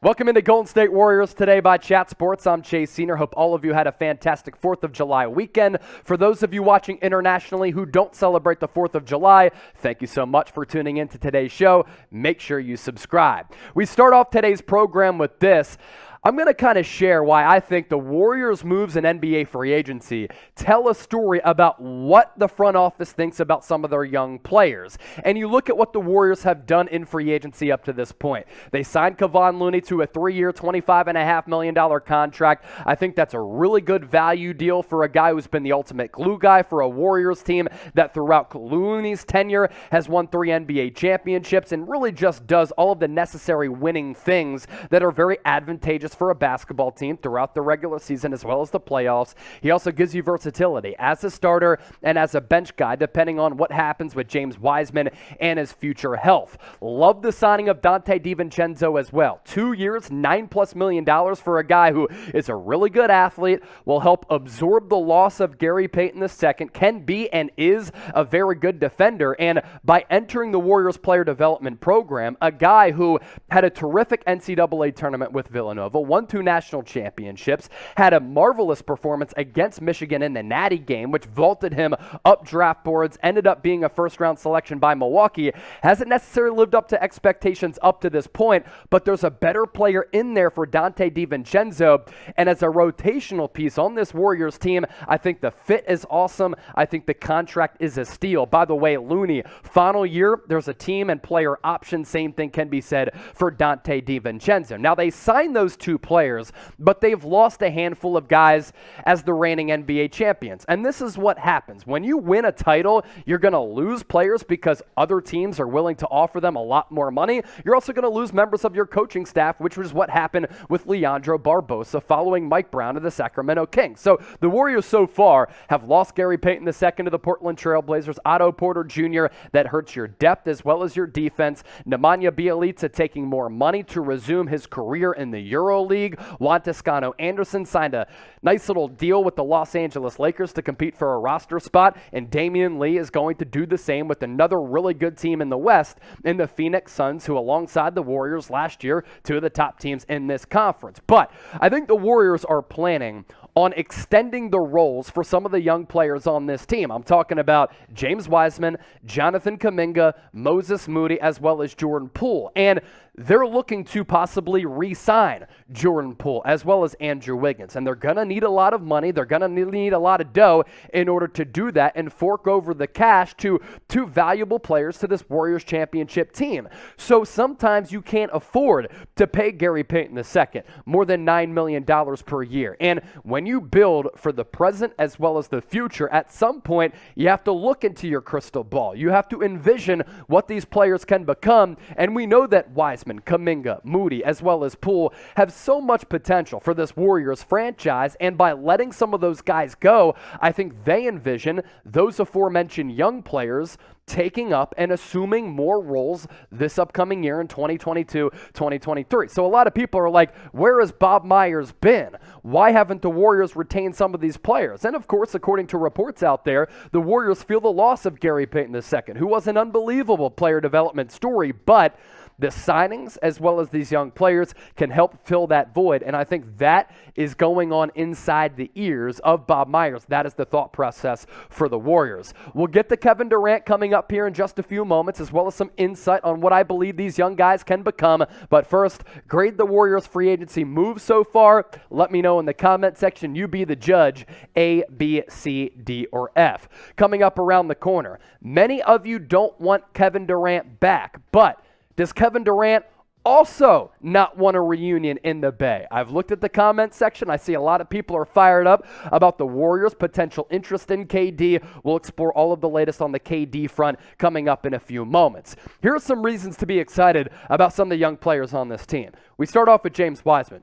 Welcome into Golden State Warriors today by Chat Sports. I'm Chase Senior. Hope all of you had a fantastic 4th of July weekend. For those of you watching internationally who don't celebrate the 4th of July, thank you so much for tuning in to today's show. Make sure you subscribe. We start off today's program with this. I'm going to kind of share why I think the Warriors' moves in NBA free agency tell a story about what the front office thinks about some of their young players. And you look at what the Warriors have done in free agency up to this point. They signed Kevon Looney to a 3-year, $25.5 million contract. I think that's a really good value deal for a guy who's been the ultimate glue guy for a Warriors team that throughout Looney's tenure has won 3 NBA championships and really just does all of the necessary winning things that are very advantageous for a basketball team throughout the regular season as well as the playoffs. He also gives you versatility as a starter and as a bench guy, depending on what happens with James Wiseman and his future health. Love the signing of Donte DiVincenzo as well. 2 years, $9+ million for a guy who is a really good athlete, will help absorb the loss of Gary Payton II, can be and is a very good defender, and by entering the Warriors player development program, a guy who had a terrific NCAA tournament with Villanova, won 2 national championships, had a marvelous performance against Michigan in the Natty game, which vaulted him up draft boards, ended up being a first-round selection by Milwaukee. Hasn't necessarily lived up to expectations up to this point, but there's a better player in there for Donte DiVincenzo, and as a rotational piece on this Warriors team, I think the fit is awesome. I think the contract is a steal. By the way, Looney, final year, there's a team and player option. Same thing can be said for Donte DiVincenzo. Now, they signed those 2 players, but they've lost a handful of guys as the reigning NBA champions. And this is what happens. When you win a title, you're going to lose players because other teams are willing to offer them a lot more money. You're also going to lose members of your coaching staff, which was what happened with Leandro Barbosa following Mike Brown to the Sacramento Kings. So the Warriors so far have lost Gary Payton II to the Portland Trail Blazers, Otto Porter Jr. That hurts your depth as well as your defense. Nemanja Bjelica taking more money to resume his career in the EuroLeague. Juan Toscano Anderson signed a nice little deal with the Los Angeles Lakers to compete for a roster spot, and Damian Lee is going to do the same with another really good team in the West in the Phoenix Suns, who alongside the Warriors last year, 2 of the top teams in this conference. But I think the Warriors are planning on extending the roles for some of the young players on this team. I'm talking about James Wiseman, Jonathan Kuminga, Moses Moody, as well as Jordan Poole. And they're looking to possibly re-sign Jordan Poole as well as Andrew Wiggins. And they're going to need a lot of money. They're going to need a lot of dough in order to do that and fork over the cash to 2 valuable players to this Warriors championship team. So sometimes you can't afford to pay Gary Payton II more than $9 million per year. And when you build for the present as well as the future, at some point you have to look into your crystal ball. You have to envision what these players can become. And we know that Wiseman, Kuminga, Moody, as well as Poole have so much potential for this Warriors franchise, and by letting some of those guys go, I think they envision those aforementioned young players taking up and assuming more roles this upcoming year in 2022-2023. So a lot of people are like, where has Bob Myers been? Why haven't the Warriors retained some of these players? And of course, according to reports out there, the Warriors feel the loss of Gary Payton II, who was an unbelievable player development story, but the signings as well as these young players can help fill that void, and I think that is going on inside the ears of Bob Myers. That is the thought process for the Warriors. We'll get to Kevin Durant coming up here in just a few moments, as well as some insight on what I believe these young guys can become. But first, grade the Warriors free agency moves so far. Let me know in the comment section. You be the judge. A, B, C, D, or F. Coming up around the corner, many of you don't want Kevin Durant back, but does Kevin Durant also not want a reunion in the Bay? I've looked at the comment section. I see a lot of people are fired up about the Warriors' potential interest in KD. We'll explore all of the latest on the KD front coming up in a few moments. Here are some reasons to be excited about some of the young players on this team. We start off with James Wiseman.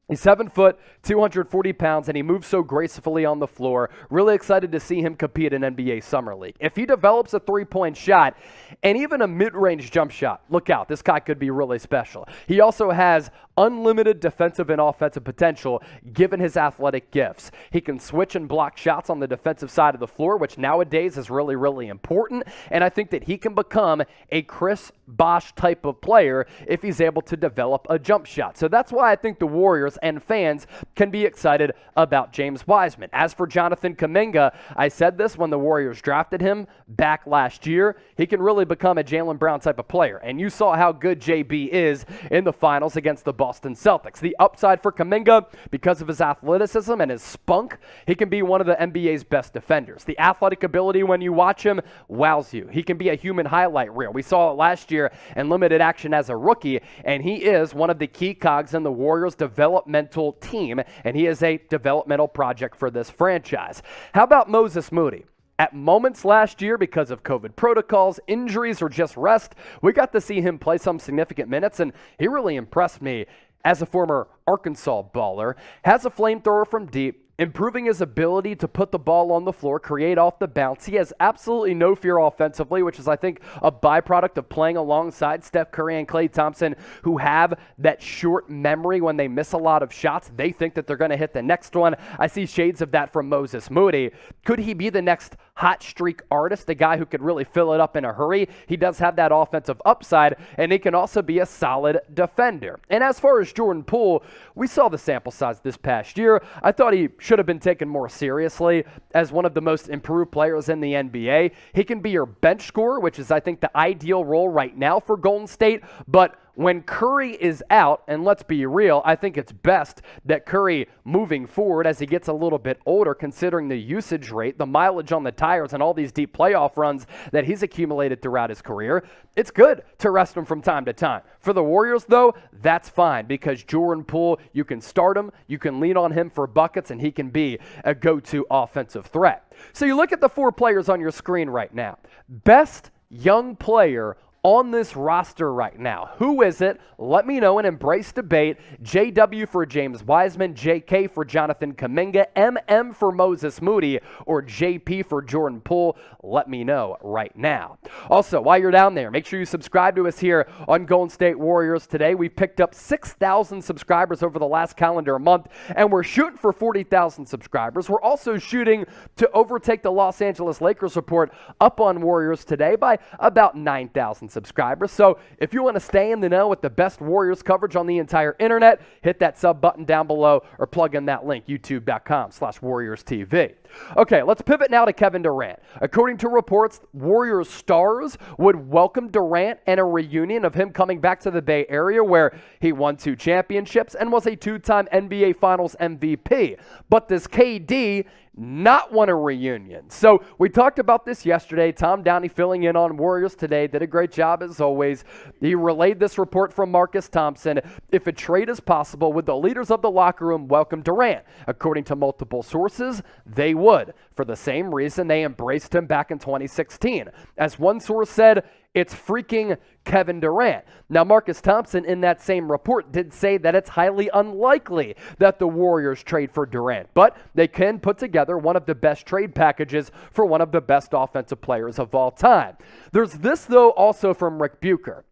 He's 7 foot, 240 pounds, and he moves so gracefully on the floor. Really excited to see him compete in NBA Summer League. If he develops a three-point shot and even a mid-range jump shot, look out. This guy could be really special. He also has unlimited defensive and offensive potential given his athletic gifts. He can switch and block shots on the defensive side of the floor, which nowadays is really, really important. And I think that he can become a Chris Bosh type of player if he's able to develop a jump shot. So that's why I think the Warriors and fans can be excited about James Wiseman. As for Jonathan Kuminga, I said this when the Warriors drafted him back last year. He can really become a Jaylen Brown type of player. And you saw how good JB is in the finals against the Boston Celtics. The upside for Kuminga, because of his athleticism and his spunk, he can be one of the NBA's best defenders. The athletic ability when you watch him wows you. He can be a human highlight reel. We saw it last year in limited action as a rookie, and he is one of the key cogs in the Warriors' developmental team, and he is a developmental project for this franchise. How about Moses Moody? At moments last year, because of COVID protocols, injuries, or just rest, we got to see him play some significant minutes, and he really impressed me as a former Arkansas baller. Has a flamethrower from deep, improving his ability to put the ball on the floor, create off the bounce. He has absolutely no fear offensively, which is, I think, a byproduct of playing alongside Steph Curry and Klay Thompson, who have that short memory when they miss a lot of shots. They think that they're going to hit the next one. I see shades of that from Moses Moody. Could he be the next hot streak artist, the guy who could really fill it up in a hurry? He does have that offensive upside, and he can also be a solid defender. And as far as Jordan Poole, we saw the sample size this past year. I thought he should have been taken more seriously as one of the most improved players in the NBA. He can be your bench scorer, which is, I think, the ideal role right now for Golden State, but when Curry is out, and let's be real, I think it's best that Curry, moving forward as he gets a little bit older, considering the usage rate, the mileage on the tires, and all these deep playoff runs that he's accumulated throughout his career, it's good to rest him from time to time. For the Warriors, though, that's fine, because Jordan Poole, you can start him, you can lean on him for buckets, and he can be a go-to offensive threat. So you look at the four players on your screen right now. Best young player on this roster right now. Who is it? Let me know and embrace debate. JW for James Wiseman, JK for Jonathan Kuminga, MM for Moses Moody, or JP for Jordan Poole. Let me know right now. Also, while you're down there, make sure you subscribe to us here on Golden State Warriors Today. We've picked up 6,000 subscribers over the last calendar month, and we're shooting for 40,000 subscribers. We're also shooting to overtake the Los Angeles Lakers report up on Warriors Today by about 9,000 subscribers. So if you want to stay in the know with the best Warriors coverage on the entire internet, hit that sub button down below or plug in that link, youtube.com/WarriorsTV. Okay, let's pivot now to Kevin Durant. According to reports, Warriors stars would welcome Durant and a reunion of him coming back to the Bay Area, where he won 2 championships and was a 2-time NBA Finals MVP. But does KD not want a reunion? So we talked about this yesterday. Tom Downey, filling in on Warriors Today, did a great job as always. He relayed this report from Marcus Thompson. If a trade is possible, would the leaders of the locker room welcome Durant? According to multiple sources, they would, for the same reason they embraced him back in 2016. As one source said, it's freaking Kevin Durant. Now, Marcus Thompson in that same report did say that it's highly unlikely that the Warriors trade for Durant, but they can put together one of the best trade packages for one of the best offensive players of all time. There's this, though, also from Rick Bucher.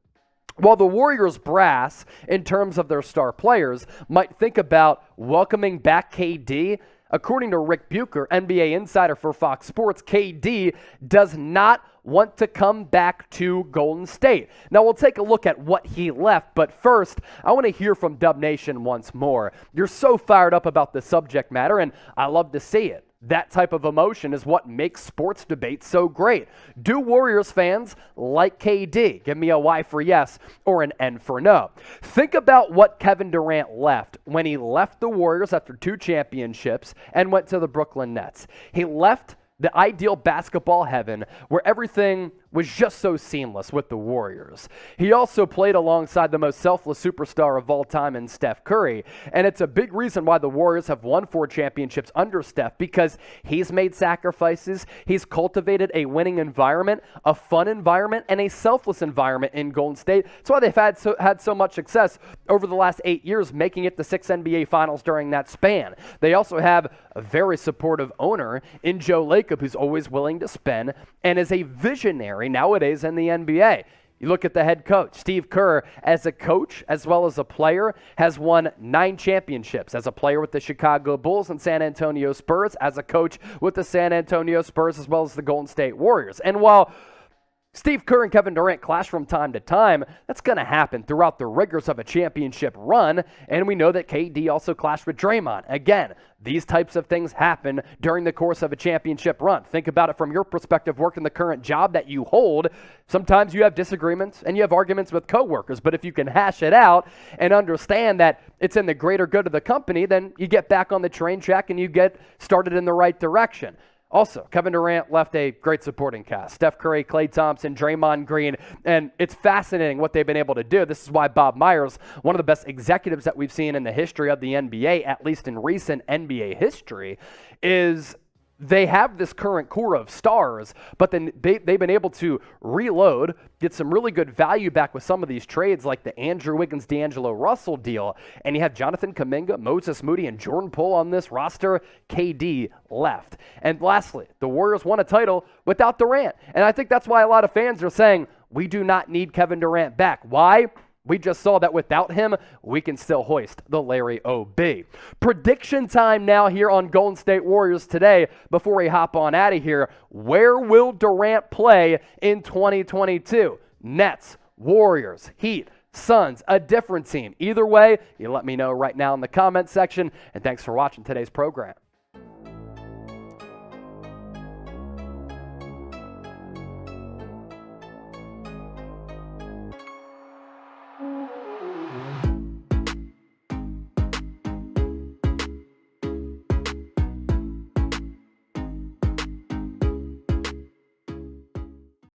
While the Warriors brass, in terms of their star players, might think about welcoming back KD, according to Rick Bucher, NBA insider for Fox Sports, KD does not want to come back to Golden State. Now, we'll take a look at what he left, but first, I want to hear from Dub Nation once more. You're so fired up about the subject matter, and I love to see it. That type of emotion is what makes sports debate so great. Do Warriors fans like KD? Give me a Y for yes or an N for no. Think about what Kevin Durant left when he left the Warriors after 2 championships and went to the Brooklyn Nets. He left the ideal basketball heaven where everything was just so seamless with the Warriors. He also played alongside the most selfless superstar of all time in Steph Curry, and it's a big reason why the Warriors have won 4 championships under Steph, because he's made sacrifices, he's cultivated a winning environment, a fun environment, and a selfless environment in Golden State. That's why they've had so much success over the last 8 years, making it the 6 NBA Finals during that span. They also have a very supportive owner in Joe Lacob, who's always willing to spend and is a visionary nowadays in the NBA. You look at the head coach, Steve Kerr, as a coach as well as a player, has won 9 championships as a player with the Chicago Bulls and San Antonio Spurs, as a coach with the San Antonio Spurs as well as the Golden State Warriors. And while Steve Kerr and Kevin Durant clash from time to time, that's going to happen throughout the rigors of a championship run, and we know that KD also clashed with Draymond. Again, these types of things happen during the course of a championship run. Think about it from your perspective, working the current job that you hold. Sometimes you have disagreements and you have arguments with coworkers, but if you can hash it out and understand that it's in the greater good of the company, then you get back on the train track and you get started in the right direction. Also, Kevin Durant left a great supporting cast. Steph Curry, Klay Thompson, Draymond Green, and it's fascinating what they've been able to do. This is why Bob Myers, one of the best executives that we've seen in the history of the NBA, at least in recent NBA history, is they have this current core of stars, but then they've been able to reload, get some really good value back with some of these trades like the Andrew Wiggins, D'Angelo Russell deal, and you have Jonathan Kuminga, Moses Moody, and Jordan Poole on this roster. KD left. And lastly, the Warriors won a title without Durant, and I think that's why a lot of fans are saying, we do not need Kevin Durant back. Why? We just saw that without him, we can still hoist the Larry O.B. Prediction time now here on Golden State Warriors today. Before we hop on out of here, where will Durant play in 2022? Nets, Warriors, Heat, Suns, a different team. Either way, you let me know right now in the comment section. And thanks for watching today's program.